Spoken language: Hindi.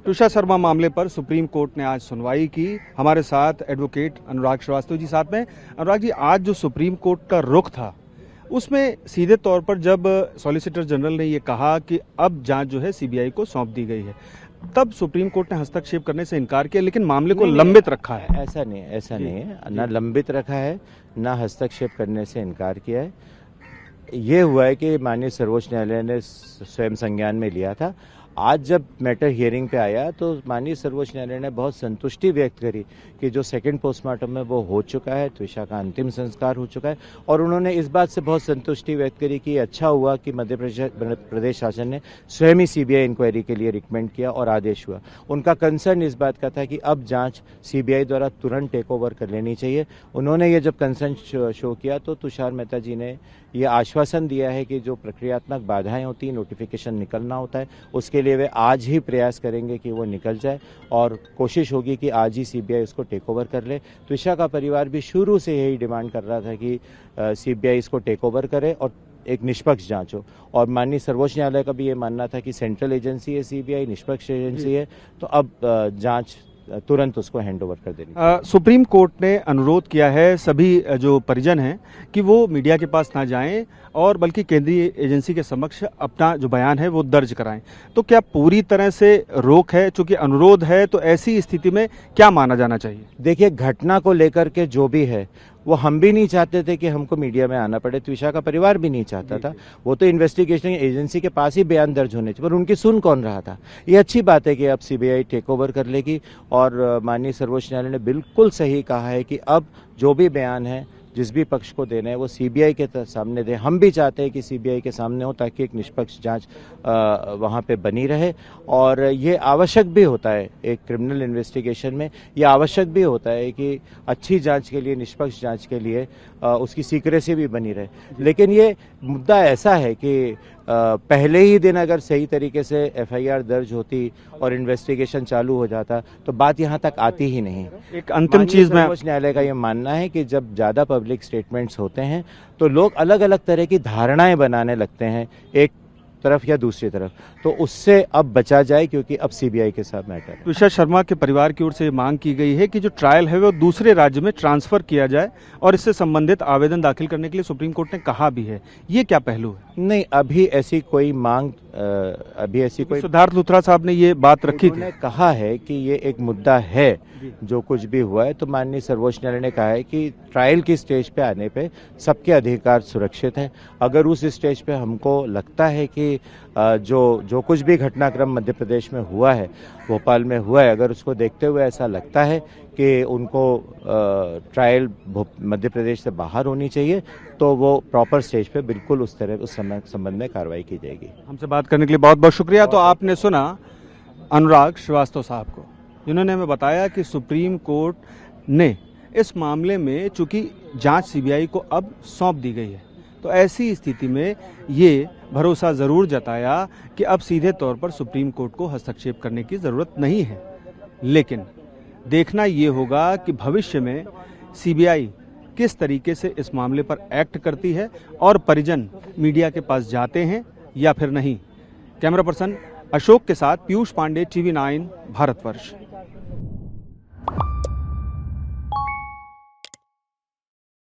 तुषार शर्मा मामले पर सुप्रीम कोर्ट ने आज सुनवाई की। हमारे साथ एडवोकेट अनुराग श्रीवास्तव जी साथ में। अनुराग जी, आज जो सुप्रीम कोर्ट का रुख था उसमें सीधे तौर पर जब सॉलिसिटर जनरल ने ये कहा कि अब जांच जो है सीबीआई को सौंप दी गई है, तब सुप्रीम कोर्ट ने हस्तक्षेप करने से इनकार किया, लेकिन मामले को लंबित रखा है। ऐसा नहीं है, ना लंबित रखा है, ना हस्तक्षेप करने से इनकार किया है। ये हुआ है कि माननीय सर्वोच्च न्यायालय ने स्वयं संज्ञान में लिया था। आज जब मैटर हियरिंग पे आया तो माननीय सर्वोच्च न्यायालय ने बहुत संतुष्टि व्यक्त करी कि जो सेकंड पोस्टमार्टम है वो हो चुका है, त्विषा का अंतिम संस्कार हो चुका है, और उन्होंने इस बात से बहुत संतुष्टि व्यक्त करी कि अच्छा हुआ कि मध्य प्रदेश शासन ने स्वयं ही सीबीआई इंक्वायरी के लिए रिकमेंड किया और आदेश हुआ। उनका कंसर्न इस बात का था कि अब जांच सीबीआई द्वारा तुरंत टेक ओवर कर लेनी चाहिए। उन्होंने ये जब कंसर्न शो किया तो तुषार मेहता जी ने ये आश्वासन दिया है कि जो प्रक्रियात्मक बाधाएं होती हैं, नोटिफिकेशन निकलना होता है, उसके लिए वे आज ही प्रयास करेंगे कि वो निकल जाए और कोशिश होगी कि आज ही सीबीआई उसको टेक ओवर कर ले। त्विषा का परिवार भी शुरू से यही डिमांड कर रहा था कि सीबीआई इसको टेक ओवर करे और एक निष्पक्ष जांच हो, और माननीय सर्वोच्च न्यायालय का भी ये मानना था कि सेंट्रल एजेंसी है सीबीआई, निष्पक्ष एजेंसी है, तो अब जांच तुरंत उसको हैंड ओवर कर देनी। सुप्रीम कोर्ट ने अनुरोध किया है सभी जो परिजन हैं कि वो मीडिया के पास ना जाएं और बल्कि केंद्रीय एजेंसी के समक्ष अपना जो बयान है वो दर्ज कराएं। तो क्या पूरी तरह से रोक है? चूंकि अनुरोध है तो ऐसी स्थिति में क्या माना जाना चाहिए? देखिए, घटना को लेकर के जो भी है वो हम भी नहीं चाहते थे कि हमको मीडिया में आना पड़े, त्विषा का परिवार भी नहीं चाहता था। वो तो इन्वेस्टिगेशन एजेंसी के पास ही बयान दर्ज होने चाहिए, पर उनकी सुन कौन रहा था। ये अच्छी बात है कि अब सीबीआई टेक ओवर कर लेगी, और माननीय सर्वोच्च न्यायालय ने बिल्कुल सही कहा है कि अब जो भी बयान है जिस भी पक्ष को देना है वो सीबीआई के सामने दे। हम भी चाहते हैं कि सीबीआई के सामने हो ताकि एक निष्पक्ष जांच वहां पे बनी रहे, और ये आवश्यक भी होता है एक क्रिमिनल इन्वेस्टिगेशन में। ये आवश्यक भी होता है कि अच्छी जांच के लिए, निष्पक्ष जांच के लिए उसकी सीक्रेसी भी बनी रहे। लेकिन ये मुद्दा ऐसा है कि पहले ही दिन अगर सही तरीके से एफआईआर दर्ज होती और इन्वेस्टिगेशन चालू हो जाता तो बात यहाँ तक आती ही नहीं। एक अंतिम चीज में सर्वोच्च न्यायालय का ये मानना है कि जब ज्यादा पब्लिक स्टेटमेंट्स होते हैं तो लोग अलग अलग तरह की धारणाएं बनाने लगते हैं, एक तरफ या दूसरी तरफ, तो उससे अब बचा जाए, क्योंकि अब सीबीआई के साथ मैटर है। तुषार शर्मा के परिवार की ओर से मांग की गई है कि जो ट्रायल है वो दूसरे राज्य में ट्रांसफर किया जाए, और इससे संबंधित आवेदन दाखिल करने के लिए सुप्रीम कोर्ट ने कहा भी है। ये क्या पहलू है? नहीं, अभी ऐसी कोई मांग, अभी ऐसी कोई, सिद्धार्थ लुथरा साहब ने ये बात रखी थी। उन्होंने कहा है कि ये एक मुद्दा है जो कुछ भी हुआ है, तो माननीय सर्वोच्च न्यायालय ने कहा है कि ट्रायल की स्टेज पे आने पे सबके अधिकार सुरक्षित हैं। अगर उस स्टेज पे हमको लगता है कि जो कुछ भी घटनाक्रम मध्य प्रदेश में हुआ है, भोपाल में हुआ है, अगर उसको देखते हुए ऐसा लगता है कि उनको ट्रायल मध्य प्रदेश से बाहर होनी चाहिए, तो वो प्रॉपर स्टेज पे बिल्कुल उस संबंध में कार्रवाई की जाएगी। हमसे बात करने के लिए बहुत बहुत शुक्रिया। तो आपने सुना अनुराग श्रीवास्तव साहब को, जिन्होंने हमें बताया कि सुप्रीम कोर्ट ने इस मामले में चूंकि जांच सीबीआई को अब सौंप दी गई है, तो ऐसी स्थिति में ये भरोसा जरूर जताया कि अब सीधे तौर पर सुप्रीम कोर्ट को हस्तक्षेप करने की जरूरत नहीं है। लेकिन देखना ये होगा कि भविष्य में सीबीआई किस तरीके से इस मामले पर एक्ट करती है और परिजन मीडिया के पास जाते हैं या फिर नहीं। कैमरा पर्सन अशोक के साथ पीयूष पांडे, TV9 भारतवर्ष।